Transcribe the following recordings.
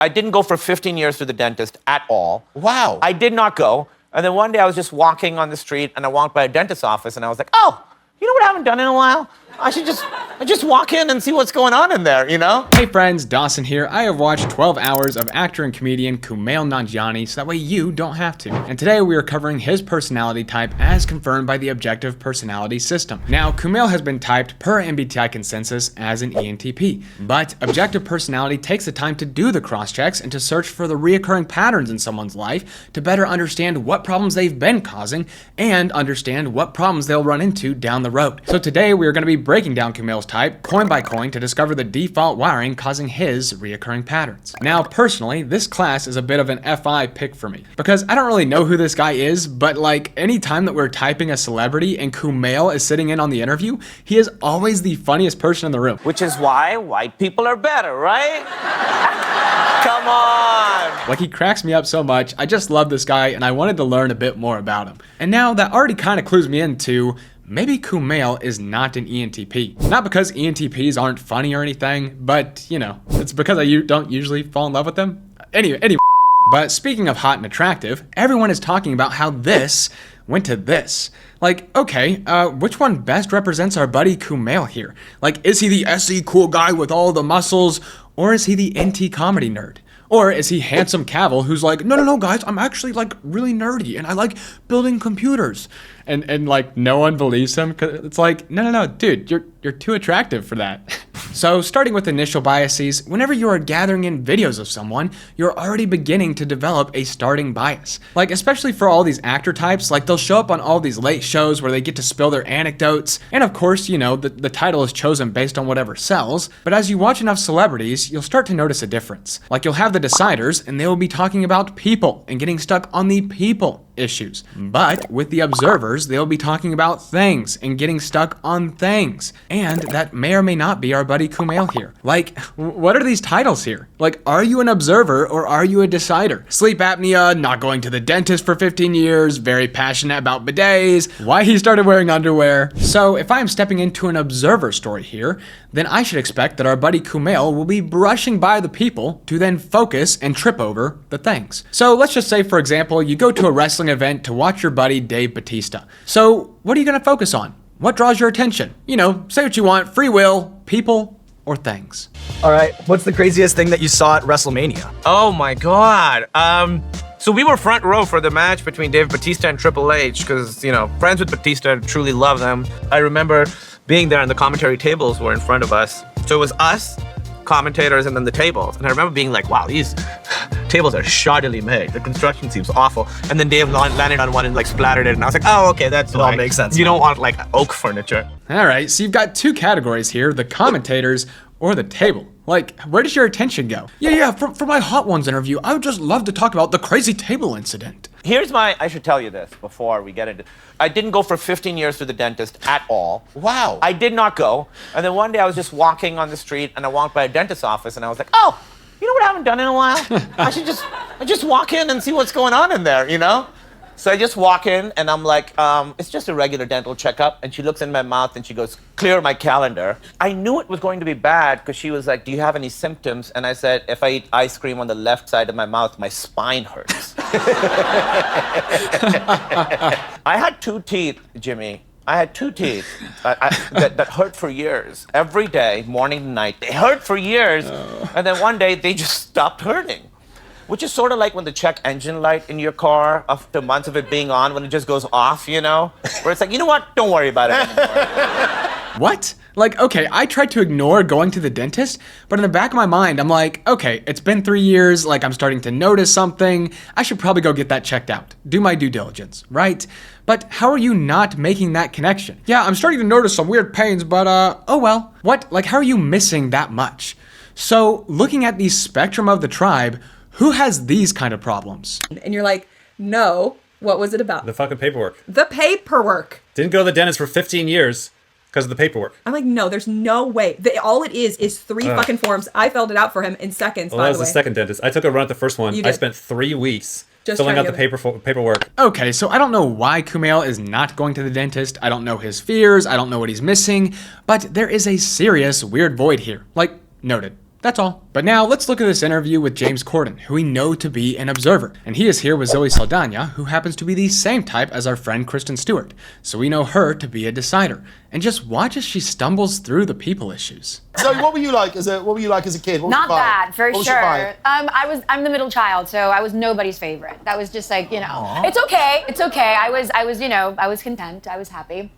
I didn't go for 15 years to the dentist at all. Wow. I did not go. And then one day I was just walking on the street and I walked by a dentist's office and I was like, oh, you know what I haven't done in a while? I should just walk in and see what's going on in there, you know? Hey friends, Dawson here. I have watched 12 hours of actor and comedian Kumail Nanjiani so that way you don't have to. And today we are covering his personality type as confirmed by the Objective Personality System. Now, Kumail has been typed per MBTI consensus as an ENTP, but Objective Personality takes the time to do the cross-checks and to search for the reoccurring patterns in someone's life to better understand what problems they've been causing and understand what problems they'll run into down the road. So today we are going to be breaking down Kumail's type coin by coin to discover the default wiring causing his reoccurring patterns. Now, personally, this class is a bit of an FI pick for me because I don't really know who this guy is, but like any time that we're typing a celebrity and Kumail is sitting in on the interview, he is always the funniest person in the room. Which is why white people are better, right? Come on! Like, he cracks me up so much. I just love this guy and I wanted to learn a bit more about him. And now that already kind of clues me into maybe Kumail is not an ENTP. Not because ENTPs aren't funny or anything, but you know, it's because I don't usually fall in love with them. Anyway. But speaking of hot and attractive, everyone is talking about how this went to this. Like, okay, which one best represents our buddy Kumail here? Like, is he the SE cool guy with all the muscles, or is he the NT comedy nerd? Or is he handsome Cavill who's like, no, guys, I'm actually like really nerdy and I like building computers. And like no one believes him because it's like, no, dude, you're too attractive for that. So starting with initial biases, whenever you are gathering in videos of someone, you're already beginning to develop a starting bias. Like, especially for all these actor types, like they'll show up on all these late shows where they get to spill their anecdotes. And of course, you know, the title is chosen based on whatever sells. But as you watch enough celebrities, you'll start to notice a difference. Like, you'll have the deciders and they will be talking about people and getting stuck on the people issues. But with the observers, they'll be talking about things and getting stuck on things. And that may or may not be our buddy Kumail here. Like, what are these titles here? Like, are you an observer or are you a decider? Sleep apnea, not going to the dentist for 15 years, very passionate about bidets, why he started wearing underwear. So if I'm stepping into an observer story here, then I should expect that our buddy Kumail will be brushing by the people to then focus and trip over the things. So let's just say, for example, you go to a wrestling event to watch your buddy Dave Bautista. So what are you going to focus on? What draws your attention? You know, say what you want, free will, people, or things. All right, what's the craziest thing that you saw at WrestleMania? Oh my God. So we were front row for the match between Dave Bautista and Triple H because, you know, friends with Batista, truly love them. I remember being there and the commentary tables were in front of us. So it was us, commentators, and then the tables. And I remember being like, wow, these tables are shoddily made. The construction seems awful. And then Dave landed on one and like splattered it. And I was like, oh, okay, that's It all makes sense. You don't want like oak furniture. All right, so you've got two categories here, the commentators or the table. Like, where does your attention go? Yeah, for my Hot Ones interview, I would just love to talk about the crazy table incident. I should tell you this before we get into I didn't go for 15 years to the dentist at all. Wow. I did not go. And then one day I was just walking on the street and I walked by a dentist's office and I was like, oh, you know what I haven't done in a while? I should just walk in and see what's going on in there, you know? So I just walk in and I'm like, it's just a regular dental checkup. And she looks in my mouth and she goes, clear my calendar. I knew it was going to be bad because she was like, do you have any symptoms? And I said, if I eat ice cream on the left side of my mouth, my spine hurts. I had two teeth, Jimmy. I had two teeth that hurt for years. Every day, morning and night. They hurt for years. Oh. And then one day, they just stopped hurting. Which is sort of like when the check engine light in your car, after months of it being on, when it just goes off, you know? Where it's like, you know what? Don't worry about it anymore. What? Like, okay, I tried to ignore going to the dentist, but in the back of my mind, I'm like, okay, it's been 3 years, like I'm starting to notice something. I should probably go get that checked out. Do my due diligence, right? But how are you not making that connection? Yeah, I'm starting to notice some weird pains, but oh well. What? Like, how are you missing that much? So, looking at the spectrum of the tribe, who has these kind of problems? And you're like, no, what was it about? The fucking paperwork. The paperwork. Didn't go to the dentist for 15 years because of the paperwork. I'm like, no, there's no way. All it is 3 fucking forms. I filled it out for him in seconds, Well, by that the was way. the second dentist. I took a run at the first one. You I did. spent 3 weeks Just filling out trying the to paperwork. Okay, so I don't know why Kumail is not going to the dentist. I don't know his fears. I don't know what he's missing. But there is a serious weird void here. Like, noted. That's all. But now let's look at this interview with James Corden, who we know to be an observer. And he is here with Zoe Saldana, who happens to be the same type as our friend Kristen Stewart. So we know her to be a decider. And just watch as she stumbles through the people issues. Zoe, what were you like as a kid? What was Not your vibe? bad, for What was your sure. vibe? I'm the middle child, so I was nobody's favorite. That was just like, it's okay. It's okay. I was content. I was happy.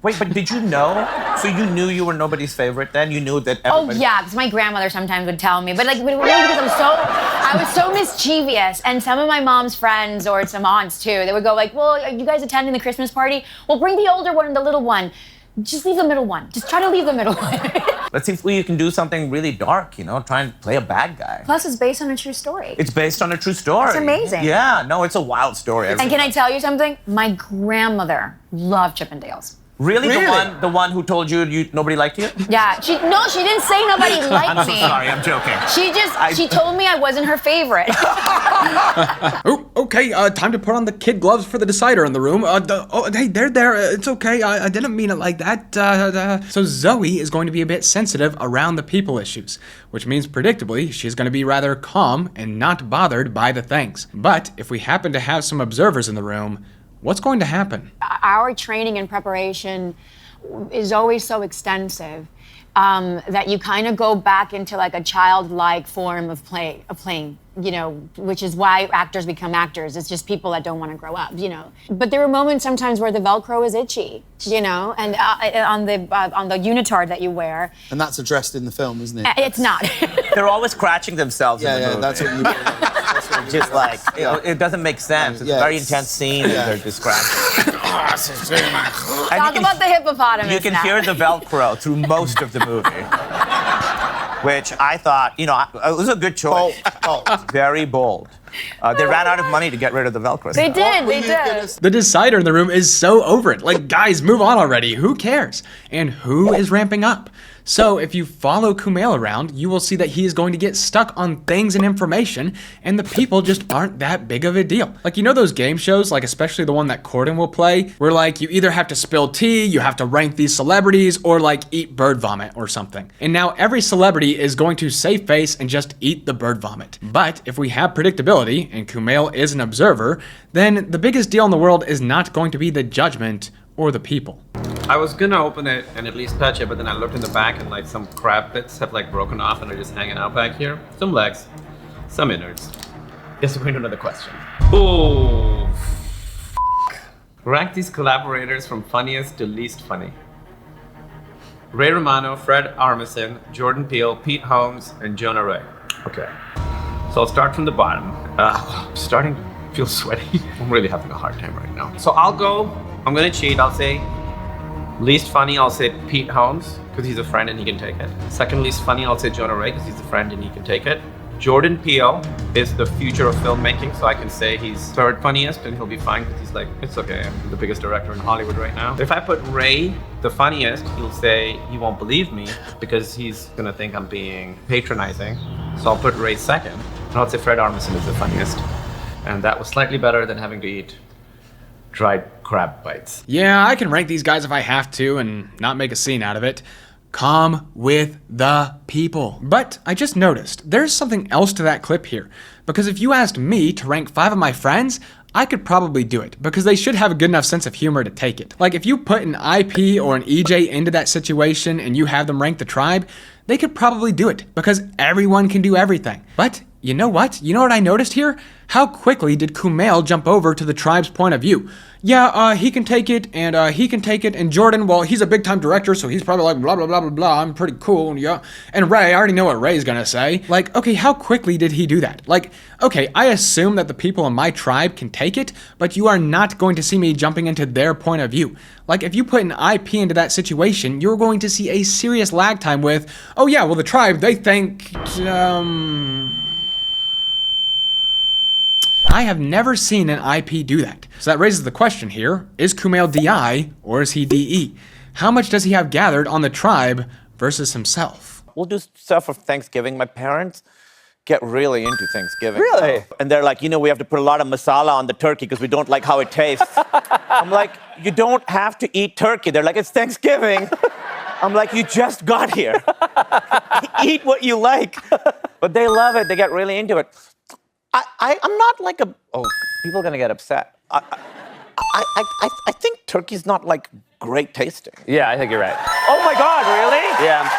Wait, but did you know? So you knew you were nobody's favorite then? You knew that everybody... Oh yeah, because my grandmother sometimes would tell me, but like really because I was so mischievous, and some of my mom's friends or some aunts too, they would go like, well, are you guys attending the Christmas party? Well, bring the older one and the little one. Just leave the middle one. Just try to leave the middle one. Let's see if you can do something really dark, try and play a bad guy. Plus, it's based on a true story. It's based on a true story. It's amazing. Yeah, no, it's a wild story. And can I tell you something? My grandmother loved Chippendales. Really? The one who told you nobody liked you? Yeah, she didn't say nobody liked me. I'm so sorry, I'm joking. She told me I wasn't her favorite. Oh, okay, time to put on the kid gloves for the decider in the room. Hey, they're there. It's okay. I didn't mean it like that. So Zoe is going to be a bit sensitive around the people issues, which means predictably she's going to be rather calm and not bothered by the things. But if we happen to have some observers in the room, what's going to happen? Our training and preparation is always so extensive that you kind of go back into like a childlike form of playing, which is why actors become actors. It's just people that don't want to grow up, But there were moments sometimes where the Velcro is itchy, and on the unitard that you wear. And that's addressed in the film, isn't it? It's not. They're always scratching themselves in the movie. That's what you Just like, it doesn't make sense. It's a very intense scene and they're just scratching. Talk about the hippopotamus. You can now. hear the Velcro through most of the movie. Which I thought, it was a good choice. Bold. Very bold. They ran out of money to get rid of the Velcro. They stuff. did. The decider in the room is so over it. Like, guys, move on already. Who cares? And who is ramping up? So if you follow Kumail around, you will see that he is going to get stuck on things and information, and the people just aren't that big of a deal. Like, those game shows, like especially the one that Corden will play, where like you either have to spill tea, you have to rank these celebrities, or like eat bird vomit or something. And now every celebrity is going to save face and just eat the bird vomit. But if we have predictability, and Kumail is an observer, then the biggest deal in the world is not going to be the judgment or the people. I was gonna open it and at least touch it, but then I looked in the back and like some crab bits have like broken off and are just hanging out back here. Some legs, some innards. Guess we're going to another question. Oh, rank these collaborators from funniest to least funny. Ray Romano, Fred Armisen, Jordan Peele, Pete Holmes, and Jonah Ray. Okay, so I'll start from the bottom. I'm starting to feel sweaty. I'm really having a hard time right now. So I'm gonna cheat, I'll say least funny, I'll say Pete Holmes, because he's a friend and he can take it. Second least funny, I'll say Jonah Ray, because he's a friend and he can take it. Jordan Peele is the future of filmmaking, so I can say he's third funniest and he'll be fine, because he's like, it's okay, I'm the biggest director in Hollywood right now. If I put Ray the funniest, he'll say he won't believe me, because he's gonna think I'm being patronizing. So I'll put Ray second, and I'll say Fred Armisen is the funniest. And that was slightly better than having to eat dried crab bites. Yeah, I can rank these guys if I have to and not make a scene out of it. Calm with the people. But I just noticed there's something else to that clip here. Because if you asked me to rank 5 of my friends, I could probably do it, because they should have a good enough sense of humor to take it. Like if you put an IP or an EJ into that situation and you have them rank the tribe, they could probably do it, because everyone can do everything. But you know what? You know what I noticed here? How quickly did Kumail jump over to the tribe's point of view? Yeah, he can take it, and he can take it, and Jordan, well, he's a big-time director, so he's probably like, blah, blah, blah, blah, blah, I'm pretty cool, yeah. And Ray, I already know what Ray's gonna say. Like, okay, how quickly did he do that? Like, okay, I assume that the people in my tribe can take it, but you are not going to see me jumping into their point of view. Like, if you put an IP into that situation, you're going to see a serious lag time with, oh yeah, well, the tribe, they think, I have never seen an IP do that. So that raises the question here, is Kumail DI or is he DE? How much does he have gathered on the tribe versus himself? We'll do stuff for Thanksgiving. My parents get really into Thanksgiving. Really? And they're like, we have to put a lot of masala on the turkey because we don't like how it tastes. I'm like, you don't have to eat turkey. They're like, it's Thanksgiving. I'm like, you just got here. Eat what you like. But they love it. They get really into it. I'm not like a... Oh, people are going to get upset. I think turkey's not like great tasting. Yeah, I think you're right. Oh my God, really? Yeah.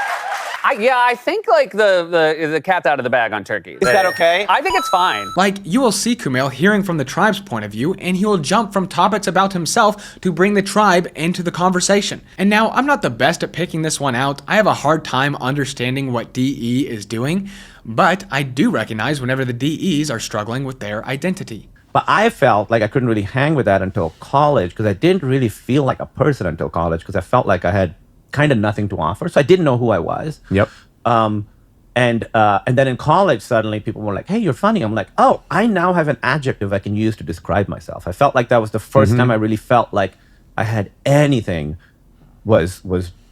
I think like the cat's out of the bag on turkey. Is that okay? I think it's fine. Like, you will see Kumail hearing from the tribe's point of view, and he will jump from topics about himself to bring the tribe into the conversation. And now, I'm not the best at picking this one out. I have a hard time understanding what DE is doing, but I do recognize whenever the DEs are struggling with their identity. But I felt like I couldn't really hang with that until college, because I didn't really feel like a person until college, because I felt like I had kind of nothing to offer. So I didn't know who I was. Yep. And then in college, suddenly people were like, hey, you're funny. I'm like, oh, I now have an adjective I can use to describe myself. I felt like that was the first time I really felt like I had anything was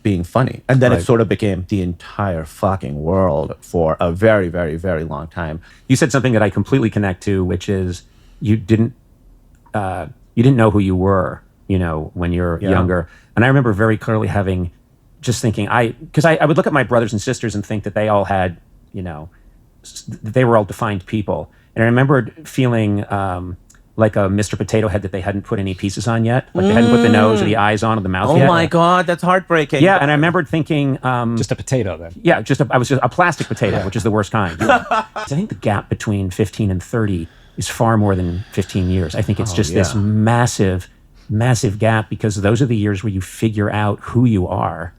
being funny. And then it sort of became the entire fucking world for a very, very, very long time. You said something that I completely connect to, which is you didn't know who you were, when you're younger. And I remember very clearly just thinking, because I would look at my brothers and sisters and think that they all had, they were all defined people. And I remembered feeling like a Mr. Potato Head that they hadn't put any pieces on yet. Like they hadn't put the nose or the eyes on or the mouth yet. Oh my God, that's heartbreaking. Yeah, and I remembered thinking... Just a potato then. Yeah, I was just a plastic potato, which is the worst kind. I think the gap between 15 and 30 is far more than 15 years. I think it's just this massive, massive gap, because those are the years where you figure out who you are.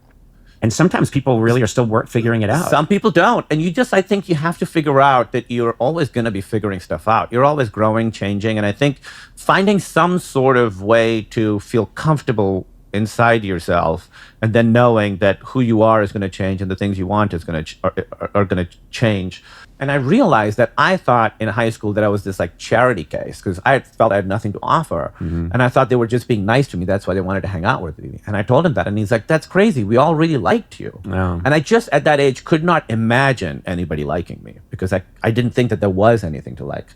And sometimes people really are still figuring it out. Some people don't. And I think you have to figure out that you're always going to be figuring stuff out. You're always growing, changing. And I think finding some sort of way to feel comfortable inside yourself, and then knowing that who you are is going to change and the things you want are going to change. And I realized that I thought in high school that I was this like charity case, because I felt I had nothing to offer. And I thought they were just being nice to me. That's why they wanted to hang out with me. And I told him that, and he's like, that's crazy. We all really liked you. Yeah. And I just at that age could not imagine anybody liking me, because I didn't think that there was anything to like.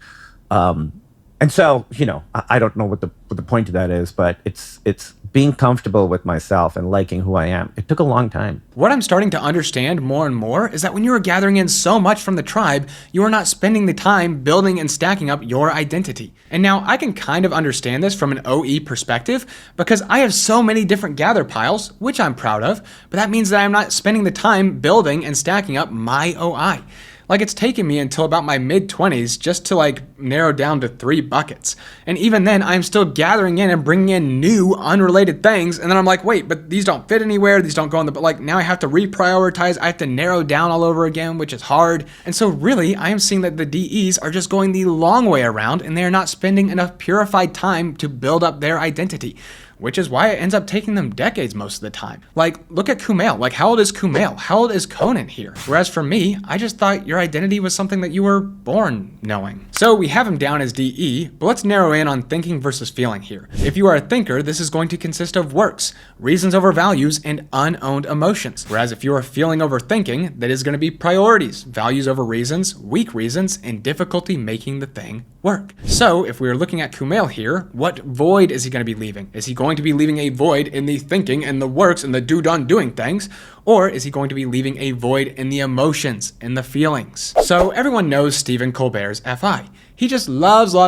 And so, I don't know what the point of that is, but it's being comfortable with myself and liking who I am. It took a long time. What I'm starting to understand more and more is that when you are gathering in so much from the tribe, you are not spending the time building and stacking up your identity. And now I can kind of understand this from an OE perspective, because I have so many different gather piles, which I'm proud of, but that means that I'm not spending the time building and stacking up my OI. Like, it's taken me until about my mid-20s just to narrow down to 3 buckets. And even then, I'm still gathering in and bringing in new unrelated things. And then I'm like, wait, but these don't fit anywhere. These don't go in the, now I have to reprioritize. I have to narrow down all over again, which is hard. And so really, I am seeing that the DEs are just going the long way around, and they are not spending enough purified time to build up their identity, which is why it ends up taking them decades most of the time. Look at Kumail. How old is Kumail? How old is Conan here? Whereas for me, I just thought your identity was something that you were born knowing. So we have him down as DE, but let's narrow in on thinking versus feeling here. If you are a thinker, this is going to consist of works, reasons over values, and unowned emotions. Whereas if you are feeling over thinking, that is going to be priorities, values over reasons, weak reasons, and difficulty making the thing work. So if we are looking at Kumail here, what void is he going to be leaving? Is he going to be leaving a void in the thinking and the works and the done doing things? Or is he going to be leaving a void in the emotions and the feelings? So everyone knows Stephen Colbert's FI. He just loves the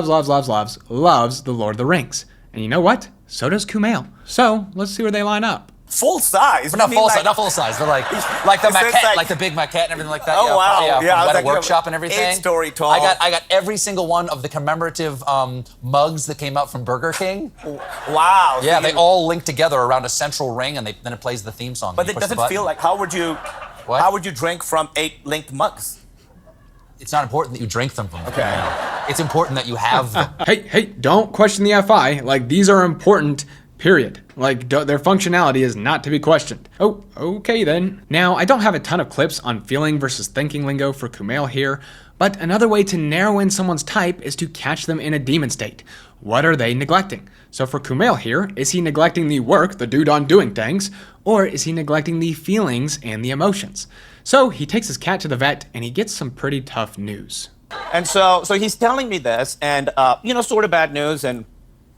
Lord of the Rings. And you know what? So does Kumail. So let's see where they line up. Full size? But not full size. They're like the maquette, like the big maquette and everything like that. Oh, wow. Yeah, I was from workshop and everything. 8-story tall. I got every single one of the commemorative mugs that came out from Burger King. Wow. Yeah, they all link together around a central ring, and then it plays the theme song. But it doesn't feel like, how would you drink from 8 linked mugs? It's not important that you drink them from them. Okay. It's important that you have them. Hey, don't question the FI. These are important, period. Their functionality is not to be questioned. Oh, okay then. Now, I don't have a ton of clips on feeling versus thinking lingo for Kumail here, but another way to narrow in someone's type is to catch them in a demon state. What are they neglecting? So for Kumail here, is he neglecting the work, the dude on doing things, or is he neglecting the feelings and the emotions? So he takes his cat to the vet, and he gets some pretty tough news. And so he's telling me this, and sort of bad news, and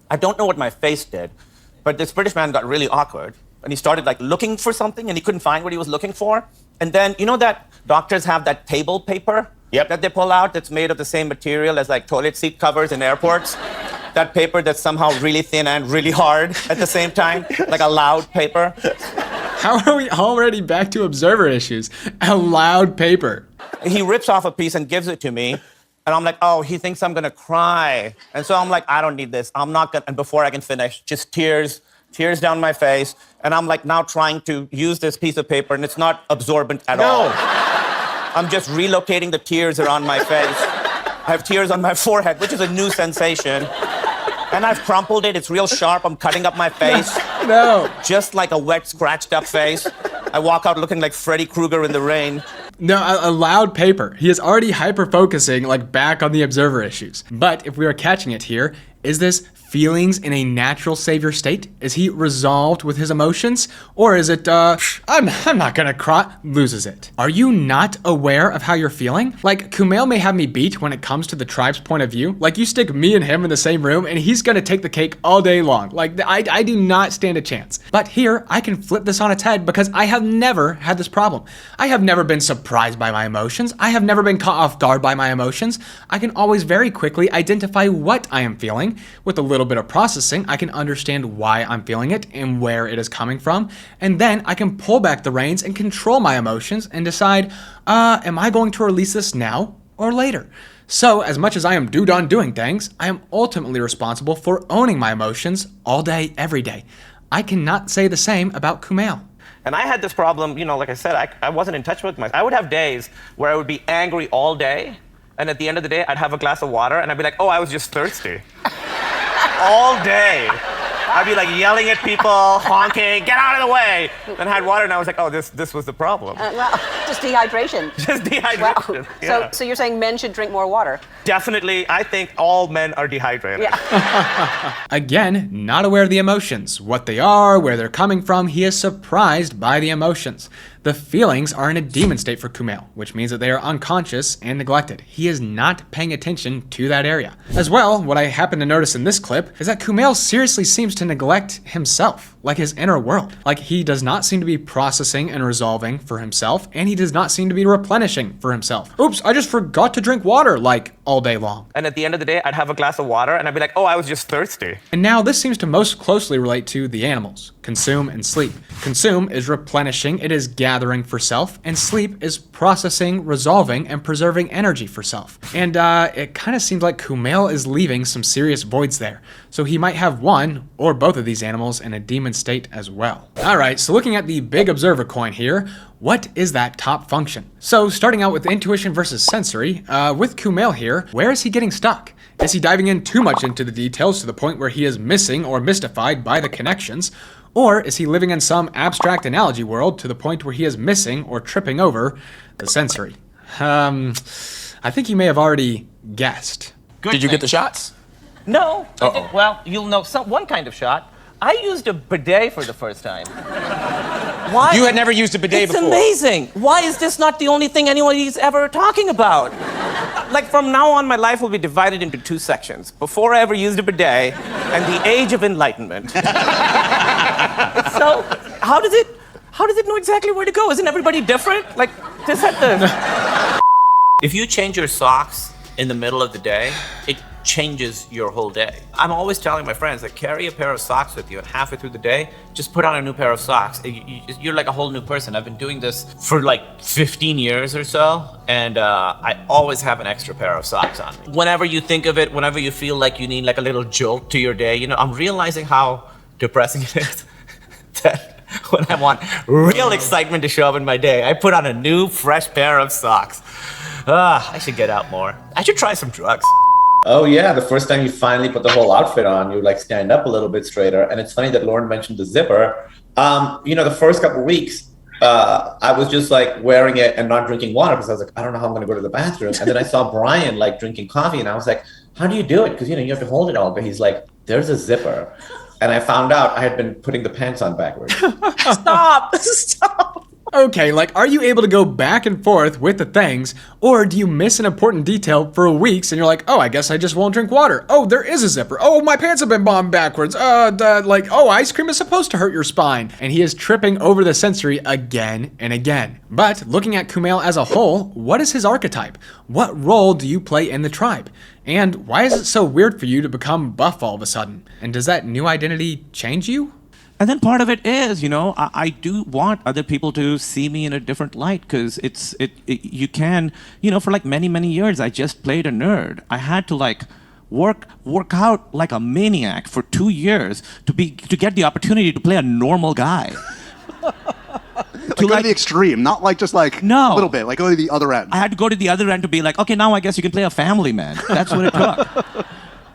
I don't know what my face did, but this British man got really awkward. and he started like looking for something and he couldn't find what he was looking for. And then, you know that doctors have that table paper that they pull out that's made of the same material as like toilet seat covers in airports? That paper that's somehow really thin and really hard at the same time, like a loud paper. How are we already back to observer issues? A loud paper. He rips off a piece and gives it to me. And I'm like, oh, he thinks I'm gonna cry. And so I'm like, I don't need this. I'm not gonna, and before I can finish, just tears down my face. And I'm like now trying to use this piece of paper and it's not absorbent at all. I'm just relocating the tears around my face. I have tears on my forehead, which is a new sensation. And I've crumpled it, it's real sharp, I'm cutting up my face. No. Just like a wet, scratched up face. I walk out looking like Freddy Krueger in the rain. No, a loud paper. He is already hyper-focusing, like, back on the observer issues. But if we are catching it here, is this feelings in a natural savior state? Is he resolved with his emotions? Or is it, I'm not gonna cry, loses it? Are you not aware of how you're feeling? Like, Kumail may have me beat when it comes to the tribe's point of view. Like, you stick me and him in the same room, and he's gonna take the cake all day long. Like, I do not stand a chance. But here, I can flip this on its head because I have never had this problem. I have never been surprised by my emotions. I have never been caught off guard by my emotions. I can always very quickly identify what I am feeling. With a little bit of processing, I can understand why I'm feeling it and where it is coming from. And then I can pull back the reins and control my emotions and decide, am I going to release this now or later? So as much as I am dude on doing things, I am ultimately responsible for owning my emotions all day, every day. I cannot say the same about Kumail. And I had this problem, you know, like I said, I wasn't in touch with myself. I would have days where I would be angry all day, and at the end of the day, I'd have a glass of water, and I'd be like, oh, I was just thirsty. All day. I'd be like yelling at people, honking, get out of the way. Then I had water, and I was like, oh, this was the problem. Well, just dehydration. Just dehydration. Wow. Yeah. So you're saying men should drink more water? Definitely, I think all men are dehydrated. Yeah. Again, not aware of the emotions, what they are, where they're coming from. He is surprised by the emotions. The feelings are in a demon state for Kumail, which means that they are unconscious and neglected. He is not paying attention to that area. As well, what I happen to notice in this clip is that Kumail seriously seems to neglect himself, like his inner world. Like he does not seem to be processing and resolving for himself, and he does not seem to be replenishing for himself. Oops, I just forgot to drink water, like all day long. And at the end of the day, I'd have a glass of water, and I'd be like, oh, I was just thirsty. And now this seems to most closely relate to the animals. Consume and sleep. Consume is replenishing, it is gathering for self, and sleep is processing, resolving, and preserving energy for self. And it kind of seems like Kumail is leaving some serious voids there. So he might have one or both of these animals in a demon state as well. Alright, so looking at the big observer coin here, what is that top function? So starting out with intuition versus sensory, with Kumail here, where is he getting stuck? Is he diving in too much into the details to the point where he is missing or mystified by the connections? Or is he living in some abstract analogy world to the point where he is missing or tripping over the sensory? I think you may have already guessed. Did you get the shots? No. I did, well, you'll know one kind of shot. I used a bidet for the first time. Why? You had never used a bidet before. It's amazing. Why is this not the only thing anybody's ever talking about? Like from now on, my life will be divided into two sections. Before I ever used a bidet and the age of enlightenment. So, how does it know exactly where to go? Isn't everybody different? Like, just at the... If you change your socks in the middle of the day, it changes your whole day. I'm always telling my friends that carry a pair of socks with you and halfway through the day, just put on a new pair of socks. You're like a whole new person. I've been doing this for like 15 years or so, and I always have an extra pair of socks on me. Whenever you think of it, whenever you feel like you need like a little jolt to your day, you know, I'm realizing how depressing it is that when I want real excitement to show up in my day, I put on a new, fresh pair of socks. I should get out more. I should try some drugs. Oh yeah, the first time you finally put the whole outfit on, you like stand up a little bit straighter. And it's funny that Lauren mentioned the zipper. You know, the first couple of weeks, I was just like wearing it and not drinking water because I was like, I don't know how I'm gonna go to the bathroom. And then I saw Brian like drinking coffee and I was like, how do you do it? Because you know, you have to hold it all. But he's like, there's a zipper. And I found out I had been putting the pants on backwards. Stop! Okay, like, are you able to go back and forth with the things, or do you miss an important detail for weeks and you're like, oh, I guess I just won't drink water. Oh, there is a zipper. Oh, my pants have been bombed backwards. Oh, ice cream is supposed to hurt your spine. And he is tripping over the sensory again and again. But looking at Kumail as a whole, what is his archetype? What role do you play in the tribe? And why is it so weird for you to become buff all of a sudden? And does that new identity change you? And then part of it is, I do want other people to see me in a different light, because you can, for like many, many years, I just played a nerd. I had to like work out like a maniac for 2 years to get the opportunity to play a normal guy. Go to the extreme, not like just like no. a little bit, like go to the other end. I had to go to the other end to be like, okay, now I guess you can play a family man. That's what it took.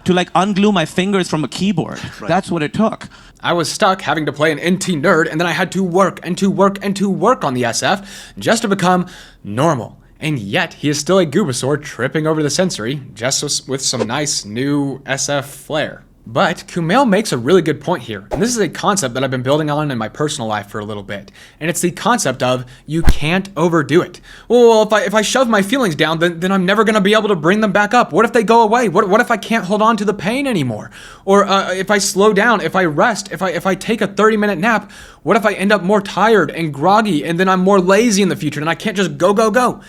To like unglue my fingers from a keyboard. Right. That's what it took. I was stuck having to play an NT nerd, and then I had to work and to work and to work on the SF just to become normal. And yet, he is still a Goobasaur tripping over the sensory, just with some nice new SF flair. But Kumail makes a really good point here, and this is a concept that I've been building on in my personal life for a little bit, and it's the concept of you can't overdo it. Well, if I shove my feelings down, then I'm never going to be able to bring them back up. What if they go away? What if I can't hold on to the pain anymore? Or if I slow down, if I rest, if I take a 30-minute nap, what if I end up more tired and groggy, and then I'm more lazy in the future, and I can't just go?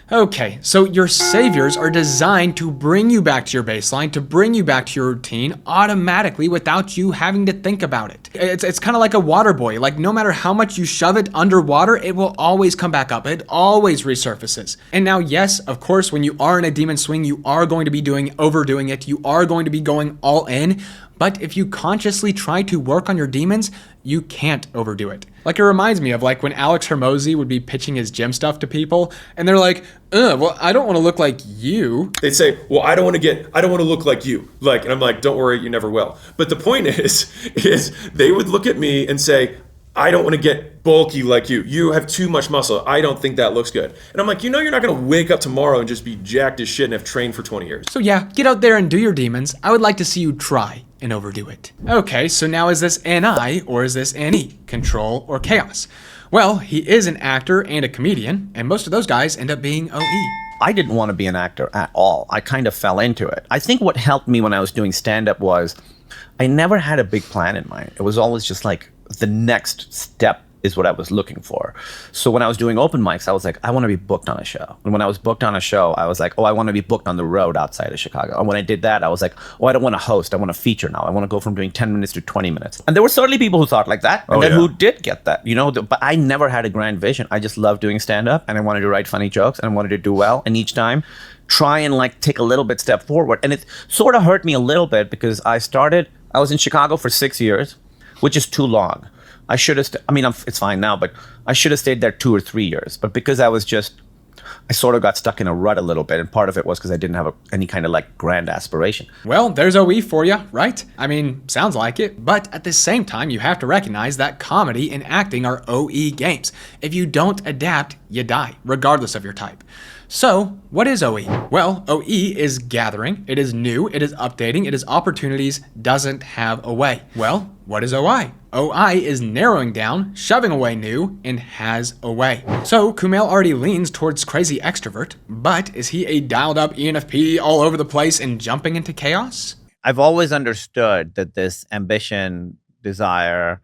Okay, so your saviors are designed to bring you back to your baseline, to bring you back to your routine automatically without you having to think about it. It's kind of like a water buoy. Like no matter how much you shove it underwater, it will always come back up. It always resurfaces. And now, yes, of course, when you are in a demon swing, you are going to be overdoing it. You are going to be going all in. But if you consciously try to work on your demons, you can't overdo it. Like it reminds me of like when Alex Hermosi would be pitching his gym stuff to people and they're like, well, I don't want to look like you. They'd say, well, I don't want to look like you. And I'm like, don't worry, you never will. But the point is they would look at me and say, I don't want to get bulky like you. You have too much muscle. I don't think that looks good. And I'm like, you're not going to wake up tomorrow and just be jacked as shit and have trained for 20 years. So yeah, get out there and do your demons. I would like to see you try and overdo it. Okay, so now is this NI or is this NE? Control or chaos? Well, he is an actor and a comedian, and most of those guys end up being OE. I didn't want to be an actor at all. I kind of fell into it. I think what helped me when I was doing stand-up was I never had a big plan in mind. It was always just like the next step is what I was looking for. So when I was doing open mics, I was like, I want to be booked on a show. And when I was booked on a show, I was like, oh, I want to be booked on the road outside of Chicago. And when I did that, I was like, oh, I don't want to host. I want to feature now. I want to go from doing 10 minutes to 20 minutes. And there were certainly people who thought like that, and then who did get that, but I never had a grand vision. I just loved doing stand-up, and I wanted to write funny jokes, and I wanted to do well. And each time, try and like take a little bit step forward. And it sort of hurt me a little bit because I was in Chicago for 6 years, which is too long. I should have, it's fine now, but I should have stayed there 2 or 3 years. But because I sort of got stuck in a rut a little bit. And part of it was because I didn't have any kind of like grand aspiration. Well, there's OE for you, right? Sounds like it. But at the same time, you have to recognize that comedy and acting are OE games. If you don't adapt, you die, regardless of your type. So, what is OE? Well, OE is gathering, it is new, it is updating, it is opportunities, doesn't have a way. Well, what is OI? OI is narrowing down, shoving away new, and has a way. So, Kumail already leans towards crazy extrovert, but is he a dialed up ENFP all over the place and jumping into chaos? I've always understood that this ambition, desire,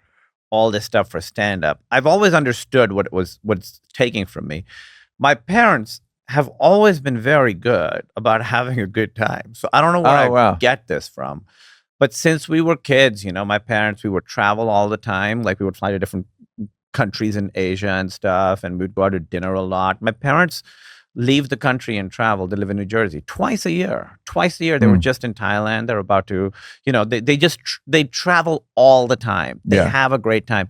all this stuff for stand-up, I've always understood what's taking from me. My parents have always been very good about having a good time. So I don't know where I get this from. But since we were kids, my parents, we would travel all the time. Like we would fly to different countries in Asia and stuff, and we'd go out to dinner a lot. My parents leave the country and travel. They live in New Jersey twice a year. They were just in Thailand. They're about to, they travel all the time. They have a great time.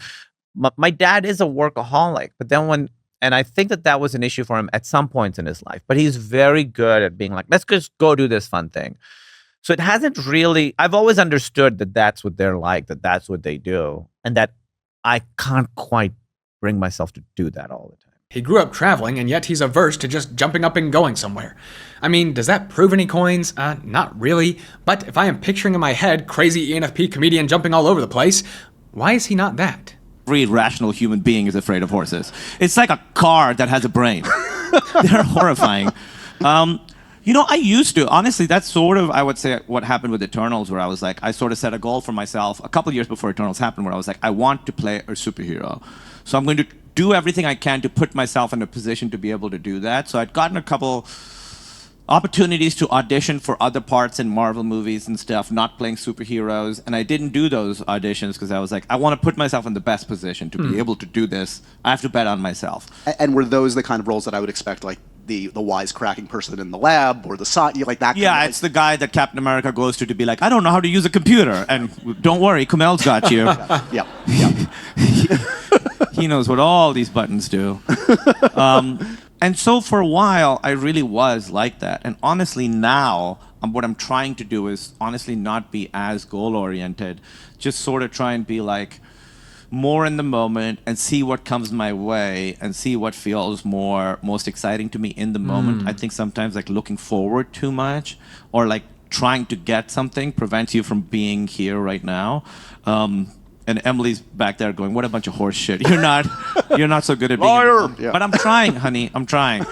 My dad is a workaholic, but then and I think that was an issue for him at some points in his life. But he's very good at being like, let's just go do this fun thing. So it hasn't really, I've always understood that that's what they're like, that's what they do. And that I can't quite bring myself to do that all the time. He grew up traveling, and yet he's averse to just jumping up and going somewhere. Does that prove any coins? Not really. But if I am picturing in my head crazy ENFP comedian jumping all over the place, why is he not that? every rational human being is afraid of horses. It's like a car that has a brain. They're horrifying. I used to. Honestly, that's sort of, I would say, what happened with Eternals, where I was like, I sort of set a goal for myself a couple years before Eternals happened, where I was like, I want to play a superhero. So I'm going to do everything I can to put myself in a position to be able to do that. So I'd gotten a couple opportunities to audition for other parts in Marvel movies and stuff, not playing superheroes. And I didn't do those auditions because I was like, I want to put myself in the best position to be able to do this. I have to bet on myself. And were those the kind of roles that I would expect, like the wisecracking person in the lab or the like that? Yeah, it's the guy that Captain America goes to be like, I don't know how to use a computer. And don't worry, Kumail's got you. He knows what all these buttons do. And so for a while, I really was like that. And honestly, now, what I'm trying to do is honestly not be as goal-oriented. Just sort of try and be like more in the moment and see what comes my way and see what feels most exciting to me in the moment. I think sometimes like looking forward too much or like trying to get something prevents you from being here right now. And Emily's back there going, what a bunch of horse shit. You're not so good at being But I'm trying, honey. I'm trying.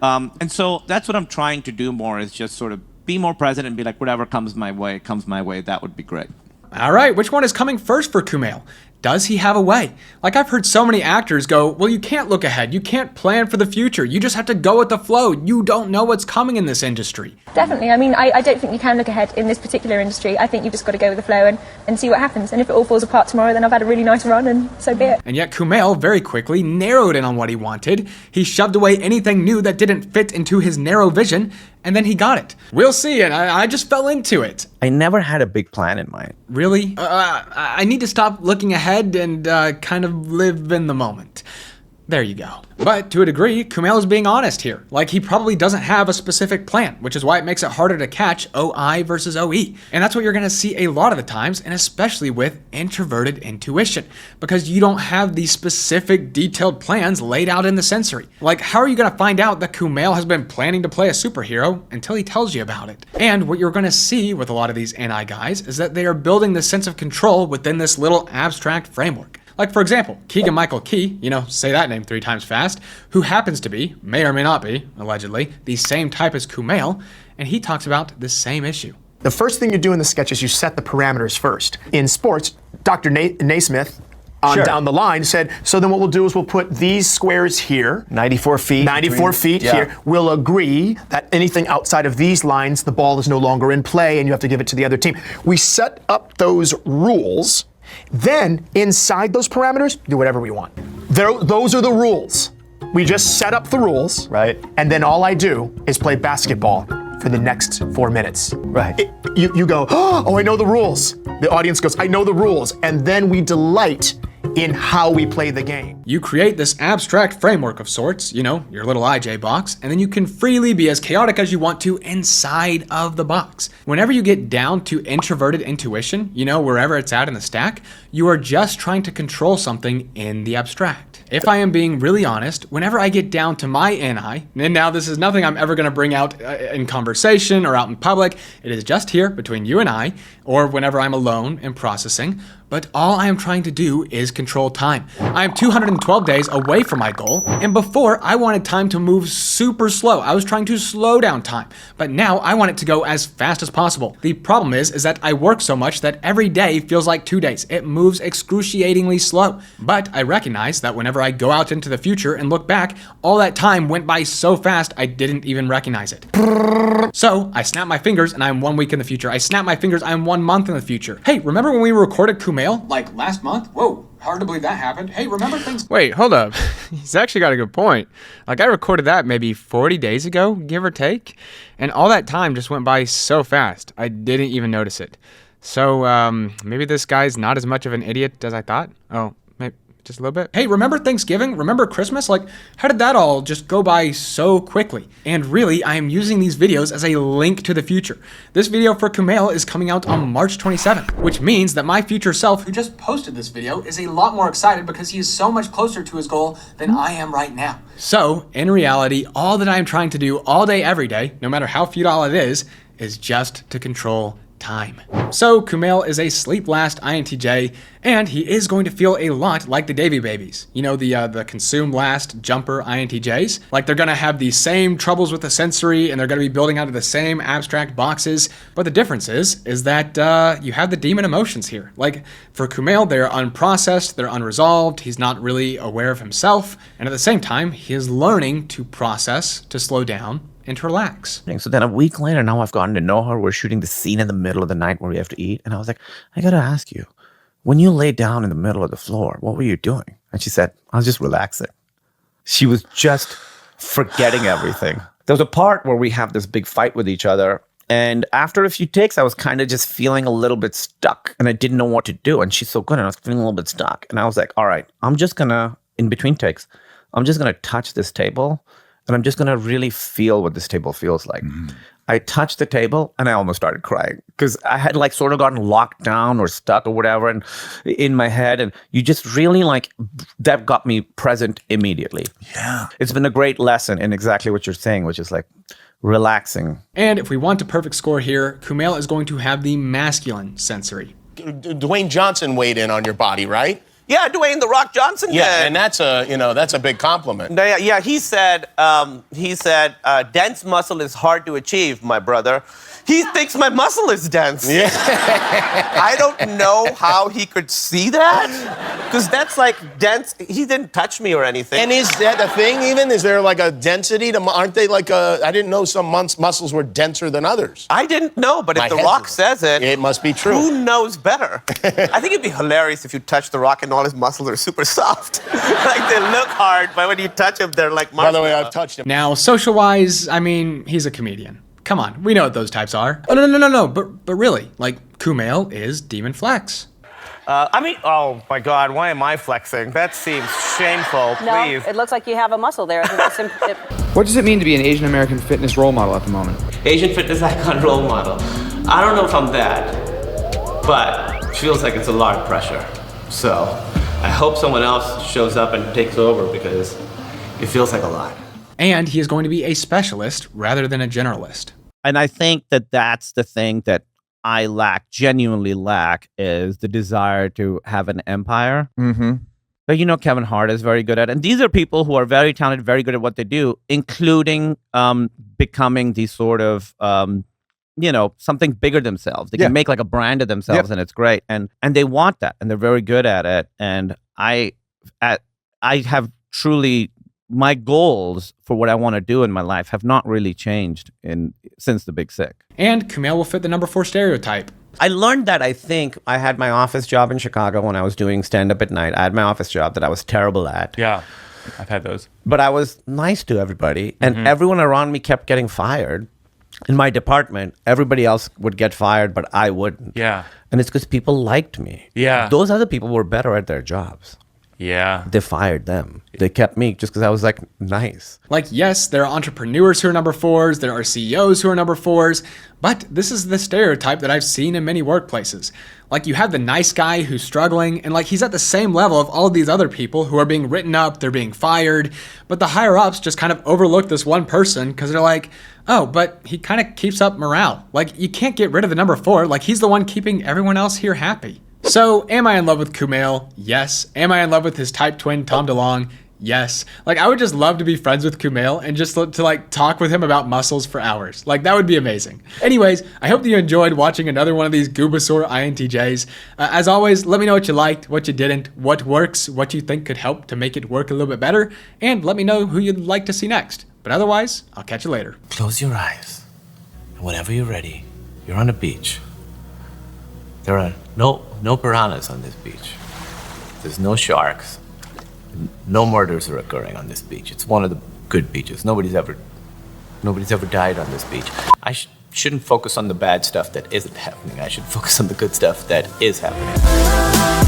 And so that's what I'm trying to do more is just sort of be more present and be like, whatever comes my way. That would be great. All right, which one is coming first for Kumail? Does he have a way? Like I've heard so many actors go, well, you can't look ahead. You can't plan for the future. You just have to go with the flow. You don't know what's coming in this industry. Definitely. I mean, I don't think you can look ahead in this particular industry. I think you've just got to go with the flow and see what happens. And if it all falls apart tomorrow, then I've had a really nice run and so be it. And yet Kumail very quickly narrowed in on what he wanted. He shoved away anything new that didn't fit into his narrow vision, and then he got it. We'll see, and I just fell into it. I never had a big plan in mind. Really? I need to stop looking ahead and kind of live in the moment. There you go. But to a degree, Kumail is being honest here. Like he probably doesn't have a specific plan, which is why it makes it harder to catch OI versus OE. And that's what you're gonna see a lot of the times, and especially with introverted intuition, because you don't have these specific detailed plans laid out in the sensory. Like how are you gonna find out that Kumail has been planning to play a superhero until he tells you about it? And what you're gonna see with a lot of these NI guys is that they are building this sense of control within this little abstract framework. Like, for example, Keegan-Michael Key, say that name 3 times fast, who happens to be, may or may not be, allegedly, the same type as Kumail, and he talks about the same issue. The first thing you do in the sketch is you set the parameters first. In sports, Dr. Naismith, down the line, said, so then what we'll do is we'll put these squares here. 94 feet. 94 feet here. We'll agree that anything outside of these lines, the ball is no longer in play, and you have to give it to the other team. We set up those rules. Then, inside those parameters, do whatever we want. Those are the rules. We just set up the rules, right? And then all I do is play basketball for the next 4 minutes. Right. You go, oh, I know the rules. The audience goes, I know the rules. And then we delight in how we play the game. You create this abstract framework of sorts, your little IJ box, and then you can freely be as chaotic as you want to inside of the box. Whenever you get down to introverted intuition, wherever it's at in the stack, you are just trying to control something in the abstract. If I am being really honest, whenever I get down to my NI, and now this is nothing I'm ever going to bring out in conversation or out in public, it is just here between you and I, or whenever I'm alone and processing, but all I am trying to do is control time. I am 212 days away from my goal, and before I wanted time to move super slow. I was trying to slow down time, but now I want it to go as fast as possible. The problem is that I work so much that every day feels like 2 days. It moves excruciatingly slow, but I recognize that whenever I go out into the future and look back, all that time went by so fast I didn't even recognize it. So I snap my fingers and I'm 1 week in the future. I snap my fingers, I'm 1 month in the future. Hey, remember when we recorded Kumail like last month? Whoa, hard to believe that happened. Hey, remember things? Wait, hold up. He's actually got a good point. Like I recorded that maybe 40 days ago, give or take. And all that time just went by so fast. I didn't even notice it. So maybe this guy's not as much of an idiot as I thought. Oh, maybe just a little bit. Hey, remember Thanksgiving? Remember Christmas? Like, how did that all just go by so quickly? And really, I am using these videos as a link to the future. This video for Kumail is coming out on March 27th, which means that my future self, who just posted this video, is a lot more excited because he is so much closer to his goal than I am right now. So, in reality, all that I am trying to do all day, every day, no matter how futile it is just to control time. So Kumail is a sleep last INTJ, and he is going to feel a lot like the Davy Babies. You know, the consume last jumper INTJs? Like they're gonna have the same troubles with the sensory, and they're gonna be building out of the same abstract boxes. But the difference is that you have the demon emotions here. Like for Kumail, they're unprocessed, they're unresolved, he's not really aware of himself, and at the same time, he is learning to process, to slow down, and to relax. So then a week later, now I've gotten to know her. We're shooting the scene in the middle of the night where we have to eat. And I was like, I gotta ask you, when you lay down in the middle of the floor, what were you doing? And she said, I was just relaxing. She was just forgetting everything. There was a part where we have this big fight with each other. And after a few takes, I was kind of just feeling a little bit stuck and I didn't know what to do. And she's so good and I was feeling a little bit stuck. And I was like, all right, I'm just gonna, in between takes, I'm just gonna touch this table and I'm just gonna really feel what this table feels like. I touched the table and I almost started crying because I had like sort of gotten locked down or stuck or whatever and in my head. And you just really like, that got me present immediately. Yeah. It's been a great lesson in exactly what you're saying, which is like relaxing. And if we want a perfect score here, Kumail is going to have the masculine sensory. Dwayne Johnson weighed in on your body, right? Yeah, Dwayne "The Rock" Johnson did. Yeah, and that's a big compliment. Yeah, he said, dense muscle is hard to achieve, my brother. He thinks my muscle is dense. Yeah. I don't know how he could see that, because that's like dense. He didn't touch me or anything. And is that a thing even? Is there like a density to, aren't they like I didn't know some muscles were denser than others. I didn't know, but if The Rock says it, it must be true. Who knows better? I think it'd be hilarious if you touch The Rock and all his muscles are super soft. Like they look hard, but when you touch them, they're like By the way, I've touched him. Now, social-wise, I mean, he's a comedian. Come on, we know what those types are. Oh, no, but really, like, Kumail is Demon Flex. Oh my God, why am I flexing? That seems shameful, No, please. it looks like you have a muscle there. I think that's What does it mean to be an Asian American fitness role model at the moment? Asian fitness icon role model. I don't know if I'm that, but it feels like it's a lot of pressure. So I hope someone else shows up and takes over because it feels like a lot. And he is going to be a specialist rather than a generalist. And I think that that's the thing that I genuinely lack, is the desire to have an empire. Mm-hmm. But you know, Kevin Hart is very good at it. And these are people who are very talented, very good at what they do, including becoming these sort of, something bigger themselves. They can make like a brand of themselves and it's great. And they want that and they're very good at it. And I have truly, my goals for what I want to do in my life have not really changed since the Big Sick. And Kumail will fit the number 4 stereotype. I learned that, I think, I had my office job in Chicago when I was doing stand-up at night. I had my office job that I was terrible at. Yeah, I've had those. But I was nice to everybody, and everyone around me kept getting fired. In my department, everybody else would get fired, but I wouldn't. Yeah. And it's because people liked me. Yeah. Those other people were better at their jobs. Yeah. They fired them. They kept me just because I was like nice. Like, yes, there are entrepreneurs who are number 4s, there are CEOs who are number 4s, but this is the stereotype that I've seen in many workplaces. Like, you have the nice guy who's struggling, and like he's at the same level of all of these other people who are being written up, they're being fired, but the higher ups just kind of overlook this one person because they're like, oh, but he kind of keeps up morale. Like, you can't get rid of the number 4, like he's the one keeping everyone else here happy. So, am I in love with Kumail? Yes. Am I in love with his type twin, Tom DeLonge? Yes. Like, I would just love to be friends with Kumail and just to like talk with him about muscles for hours. Like, that would be amazing. Anyways, I hope that you enjoyed watching another one of these Goobasaur INTJs. As always, let me know what you liked, what you didn't, what works, what you think could help to make it work a little bit better, and let me know who you'd like to see next. But otherwise, I'll catch you later. Close your eyes. And whenever you're ready, you're on a beach. There are no piranhas on this beach. There's no sharks. No murders are occurring on this beach. It's one of the good beaches. Nobody's ever died on this beach. I shouldn't focus on the bad stuff that isn't happening. I should focus on the good stuff that is happening.